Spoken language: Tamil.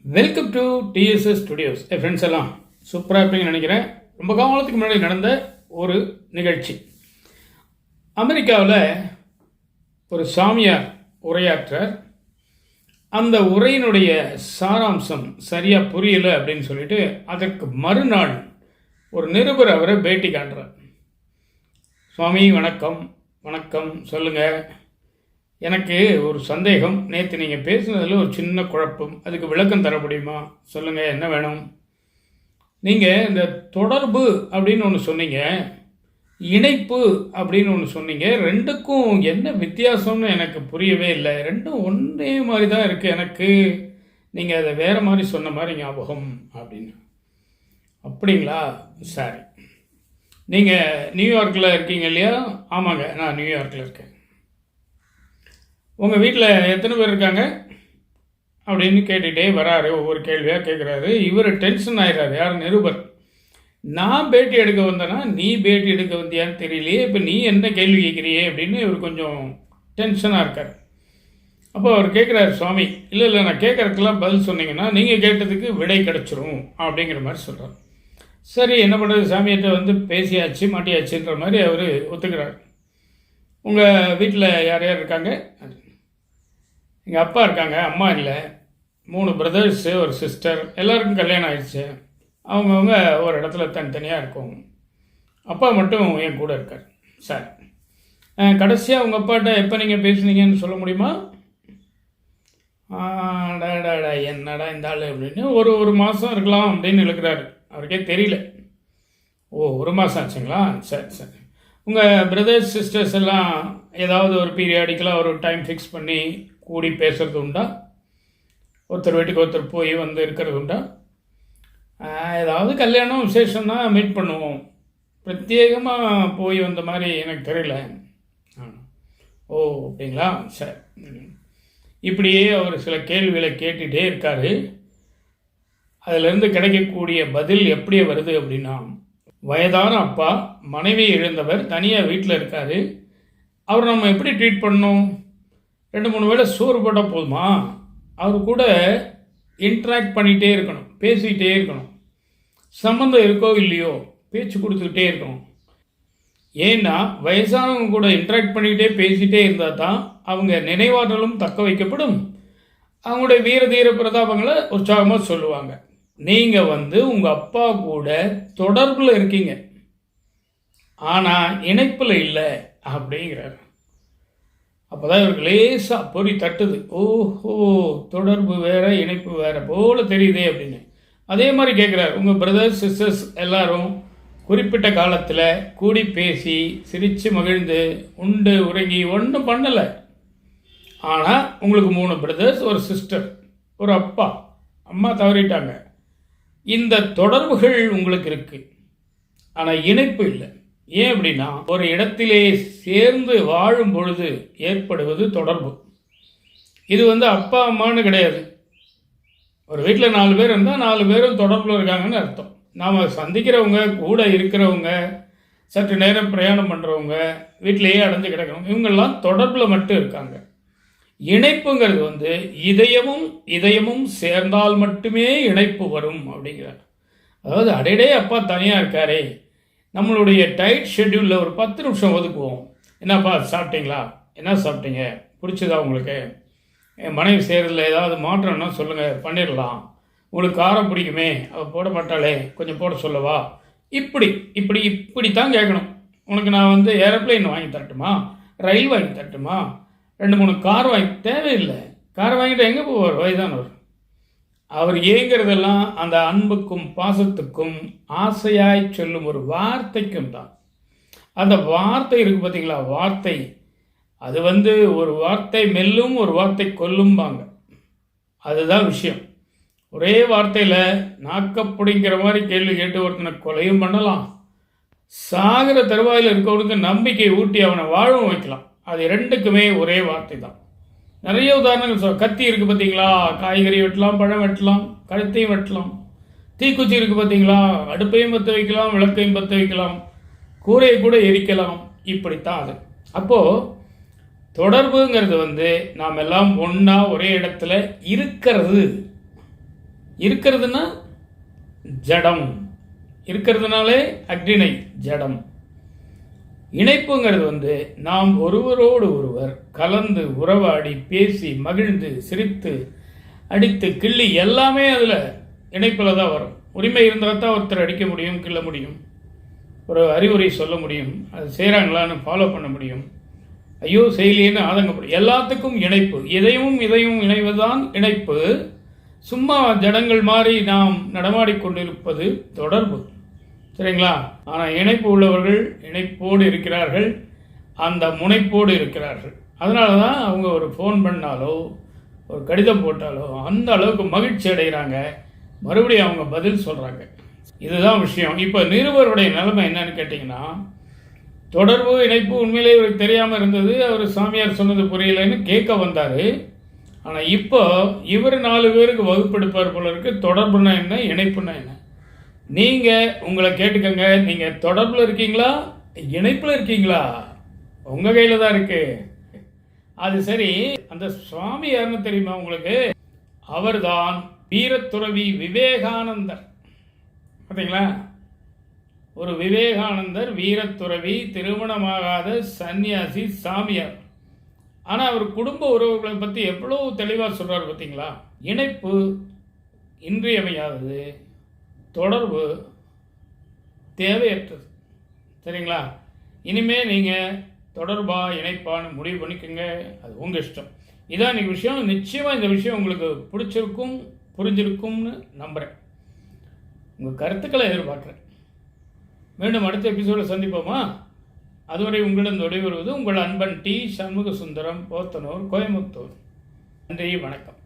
Welcome to TDS studios. Friends எல்லாம் சூப்பராக இருப்பீங்கன்னு நினைக்கிறேன். ரொம்ப காலத்துக்கு முன்னாடி நடந்த ஒரு நிகழ்ச்சி. அமெரிக்காவில் ஒரு சாமியார் உரையாற்றார். அந்த உரையினுடைய சாராம்சம் சரியாக புரியலை அப்படின்னு சொல்லிட்டு அதற்கு மறுநாள் ஒரு நிருபர் அவரை பேட்டி காண்றார். சுவாமி வணக்கம். வணக்கம், சொல்லுங்கள். எனக்கு ஒரு சந்தேகம். நேற்று நீங்கள் பேசுனதில் ஒரு சின்ன குழப்பம், அதுக்கு விளக்கம் தர முடியுமா? சொல்லுங்கள், என்ன வேணும்? நீங்கள் இந்த தொடர்பு அப்படின்னு ஒன்று சொன்னீங்க, இணைப்பு அப்படின்னு ஒன்று சொன்னீங்க. ரெண்டுக்கும் என்ன வித்தியாசம்னு எனக்கு புரியவே இல்லை. ரெண்டும் ஒன்றே மாதிரி தான் இருக்குது எனக்கு. நீங்கள் அதை வேறு மாதிரி சொன்ன மாதிரி ஞாபகம் அப்படின்னு. அப்படிங்களா? சரி. நீங்கள் நியூயார்க்கில் இருக்கீங்க இல்லையா? ஆமாங்க, நான் நியூயார்க்கில் இருக்கேன். உங்கள் வீட்டில் எத்தனை பேர் இருக்காங்க அப்படின்னு கேட்டுகிட்டே வராரு. ஒவ்வொரு கேள்வியாக கேட்குறாரு. இவர் டென்ஷன் ஆகிடுறாரு. யார்? நிருபர். நான் பேட்டி எடுக்க வந்தேன்னா நீ பேட்டி எடுக்க வந்தியான்னு தெரியலையே, இப்போ நீ என்ன கேள்வி கேட்குறியே அப்படின்னு இவர் கொஞ்சம் டென்ஷனாக இருக்கார். அப்போ அவர் கேட்குறாரு, சுவாமி இல்லை நான் கேட்குறதுக்கெல்லாம் பதில் சொன்னீங்கன்னா நீங்கள் கேட்டதுக்கு விடை கிடச்சிரும் அப்படிங்கிற மாதிரி சொல்கிறார். சரி, என்ன பண்ணுறது, சாமியிட்ட வந்து பேசியாச்சு மாட்டியாச்சுன்ற மாதிரி அவர் ஒத்துக்கிறார். உங்கள் வீட்டில் யார் யார் இருக்காங்க? எங்கள் அப்பா இருக்காங்க, அம்மா இல்லை. 3 பிரதர்ஸு, ஒரு சிஸ்டர். எல்லாருக்கும் கல்யாணம் ஆயிடுச்சு. அவங்கவுங்க ஒரு இடத்துல தனித்தனியாக இருக்கும். அப்பா மட்டும் என் கூட இருக்கார். சார், கடைசியாக உங்கள் அப்பாட்ட எப்போ நீங்கள் பேசுனீங்கன்னு சொல்ல முடியுமா? டாடா என்னடா இந்த ஆள் அப்படின்னு ஒரு மாதம் இருக்கலாம் அப்படின்னு இழுக்கிறாரு. அவருக்கே தெரியல. ஓ, 1 மாதம் ஆச்சுங்களா? சரி சரி. உங்கள் பிரதர்ஸ் சிஸ்டர்ஸ் எல்லாம் ஏதாவது ஒரு பீரியாடிக்கலாக ஒரு டைம் ஃபிக்ஸ் பண்ணி கூடி பேசுகிறது உண்டா? ஒருத்தர் வீட்டுக்கு ஒருத்தர் போய் வந்து இருக்கிறது உண்டா? ஏதாவது கல்யாணம் விசேஷம்னா மீட் பண்ணுவோம். பிரத்யேகமாக போய் வந்த மாதிரி எனக்கு தெரியல. ஓ, அப்படிங்களா? சரி. இப்படியே அவர் சில கேள்விகளை கேட்டுகிட்டே இருக்கார். அதிலிருந்து கிடைக்கக்கூடிய பதில் எப்படி வருது அப்படின்னா, வயதான அப்பா, மனைவி இழந்தவர், தனியாக வீட்டில் இருக்கார். அவர் நம்ம எப்படி ட்ரீட் பண்ணணும்? 2-3 வேளை சோறு போட்டால் போதுமா? அவர் கூட இன்ட்ராக்ட் பண்ணிகிட்டே இருக்கணும், பேசிக்கிட்டே இருக்கணும். சம்மந்தம் இருக்கோ இல்லையோ பேச்சு கொடுத்துக்கிட்டே இருக்கணும். ஏன்னா வயசானவங்க கூட இன்ட்ராக்ட் பண்ணிக்கிட்டே பேசிகிட்டே இருந்தால் தான் அவங்க நினைவாற்றலும் தக்க வைக்கப்படும். அவங்களுடைய வீர தீர பிரதாபங்களை உற்சாகமாக சொல்லுவாங்க. நீங்கள் வந்து உங்கள் அப்பா கூட தொடர்பில் இருக்கீங்க, ஆனால் இணைப்பில் இல்லை அப்படிங்கிறார். அப்போ தான் இவருக்கு லேசாக பொறி தட்டுது. ஓஹோ, தொடர்பு வேறு இணைப்பு வேறு போல் தெரியுதே அப்படின்னு. அதே மாதிரி கேட்குறாரு, உங்கள் பிரதர்ஸ் சிஸ்டர்ஸ் எல்லாரும் குறிப்பிட்ட காலத்தில் கூடி பேசி சிரித்து மகிழ்ந்து உண்டு உறங்கி ஒன்றும் பண்ணலை. ஆனால் உங்களுக்கு 3 பிரதர்ஸ், ஒரு சிஸ்டர், ஒரு அப்பா, அம்மா தவறிட்டாங்க. இந்த தொடர்புகள் உங்களுக்கு இருக்குது, ஆனால் இணைப்பு இல்லை. ஏன் அப்படின்னா, ஒரு இடத்திலே சேர்ந்து வாழும் பொழுது ஏற்படுவது தொடர்பு. இது வந்து அப்பா அம்மானு கிடையாது. ஒரு வீட்டில் 4 பேர் இருந்தால் 4 பேரும் தொடர்பில் இருக்காங்கன்னு அர்த்தம். நாம் சந்திக்கிறவங்க, கூட இருக்கிறவங்க, சற்று நேரம் பிரயாணம் பண்ணுறவங்க, வீட்டிலேயே அடைஞ்சு கிடக்கிறவங்க, இவங்கெல்லாம் தொடர்பில் மட்டும் இருக்காங்க. இணைப்புங்கிறது வந்து இதயமும் சேர்ந்தால் மட்டுமே இணைப்பு வரும் அப்படிங்கிறார். அதாவது அடையடே அப்பா தனியாக இருக்காரே, நம்மளுடைய டைட் ஷெட்யூலில் ஒரு 10 நிமிஷம் ஒதுக்குவோம். என்னப்பா சாப்பிட்டீங்களா? என்ன சாப்பிட்டீங்க? பிடிச்சதா உங்களுக்கு? என் மனைவி செய்கிறதுல ஏதாவது மாற்றம்னா சொல்லுங்கள், பண்ணிடலாம். உங்களுக்கு காரம் பிடிக்குமே, அவள் போட மாட்டாளே, கொஞ்சம் போட சொல்லவா? இப்படி தான் கேட்கணும். உனக்கு நான் வந்து ஏரோப்ளைன் வாங்கி தரட்டுமா, ரயில் வாங்கி தரட்டுமா, 2-3 கார் வாங்கி? தேவையில்லை. கார் வாங்கிட்டு எங்கே போவார் வயதானவர்? அவர் ஏங்கிறதெல்லாம் அந்த அன்புக்கும் பாசத்துக்கும் ஆசையாய் சொல்லும் ஒரு வார்த்தைக்கும் தான். அந்த வார்த்தை இருக்குது பார்த்தீங்களா, வார்த்தை, அது வந்து ஒரு வார்த்தை மெல்லும், ஒரு வார்த்தை கொல்லும்பாங்க. அதுதான் விஷயம். ஒரே வார்த்தையில் நாக்கப்பிடிங்கிற மாதிரி கேள்வி கேட்டு ஒருத்தனை கொலையும் பண்ணலாம், சாகிற தருவாயில் இருக்கவனுக்கு நம்பிக்கை ஊட்டி அவனை வாழவும் வைக்கலாம். அது 2க்குமே ஒரே வார்த்தை தான். நிறைய உதாரணங்கள் கத்தி இருக்குது பார்த்தீங்களா, காய்கறி வெட்டலாம், பழம் வெட்டலாம், கழுத்தையும் வெட்டலாம். தீக்குச்சி இருக்குது பார்த்தீங்களா, அடுப்பையும் பற்ற வைக்கலாம், விளக்கையும் பற்ற வைக்கலாம், கூரையை கூட எரிக்கலாம். இப்படித்தான் அது. அப்போது தொடர்புங்கிறது வந்து நாம் எல்லாம் ஒன்றா ஒரே இடத்துல இருக்கிறது. இருக்கிறதுனா ஜடம், இருக்கிறதுனாலே அக்னினை ஜடம். இணைப்புங்கிறது நாம் ஒருவரோடு ஒருவர் கலந்து உறவாடி பேசி மகிழ்ந்து சிரித்து அடித்து கிள்ளி எல்லாமே அதில் இணைப்பில் தான் வரும். உரிமை இருந்தால் தான் ஒருத்தர் அடிக்க முடியும், கிள்ள முடியும், ஒரு அறிவுரை சொல்ல முடியும், அது செய்கிறாங்களான்னு ஃபாலோ பண்ண முடியும், ஐயோ செய்யலேன்னு ஆதங்கப்படும். எல்லாத்துக்கும் இணைப்பு, இதையும் இணைவதுதான் இணைப்பு. சும்மா ஜடங்கள் மாதிரி நாம் நடமாடிக்கொண்டிருப்பது தொடர்பு. சரிங்களா? ஆனால் இணைப்பு உள்ளவர்கள் இணைப்போடு இருக்கிறார்கள், அந்த முனைப்போடு இருக்கிறார்கள். அதனால தான் அவங்க ஒரு ஃபோன் பண்ணாலோ ஒரு கடிதம் போட்டாலோ அந்த அளவுக்கு மகிழ்ச்சி அடைகிறாங்க, மறுபடியும் அவங்க பதில் சொல்கிறாங்க. இதுதான் விஷயம். இப்போ நிருபருடைய நிலைமை என்னன்னு கேட்டிங்கன்னா, தொடர்பு இணைப்பு உண்மையிலே இவருக்கு தெரியாமல் இருந்தது. அவர் சாமியார் சொன்னது புரியலைன்னு கேட்க வந்தார். ஆனால் இப்போ இவர் 4 பேருக்கு வகுப்பெடுப்பார் போல இருக்கு. தொடர்புனா என்ன, இணைப்புனா என்ன? நீங்கள் உங்களை கேட்டுக்கங்க, நீங்கள் தொடர்பில் இருக்கீங்களா இணைப்பில் இருக்கீங்களா? உங்கள் கையில் தான் இருக்கு. அது சரி, அந்த சுவாமி யாருன்னு தெரியுமா உங்களுக்கு? அவர்தான் வீரத்துறவி விவேகானந்தர். பார்த்தீங்களா? ஒரு விவேகானந்தர் வீரத்துறவி, திருமணமாகாத சன்னியாசி, சாமியார். ஆனால் அவர் குடும்ப உறவுகளை பற்றி எவ்வளோ தெளிவாக சொல்கிறார் பார்த்தீங்களா? இணைப்பு இன்றியமையாதது, தொடர்பு தேவையற்றது. சரிங்களா? இனிமேல் நீங்கள் தொடர்பாக இணைப்பான்னு முடிவு பண்ணிக்கோங்க, அது உங்கள் இஷ்டம். இதான் இன்றைக்கி விஷயம். நிச்சயமாக இந்த விஷயம் உங்களுக்கு பிடிச்சிருக்கும், புரிஞ்சிருக்கும்னு நம்புகிறேன். உங்கள் கருத்துக்களை எதிர்பார்க்குறேன். மீண்டும் அடுத்த எபிசோட சந்திப்போமா? அதுவரை உங்களிடம் விடைபெறுவது உங்கள் அன்பன் டி. சண்முக சுந்தரம், போத்தனூர், கோயம்புத்தூர். நன்றி, வணக்கம்.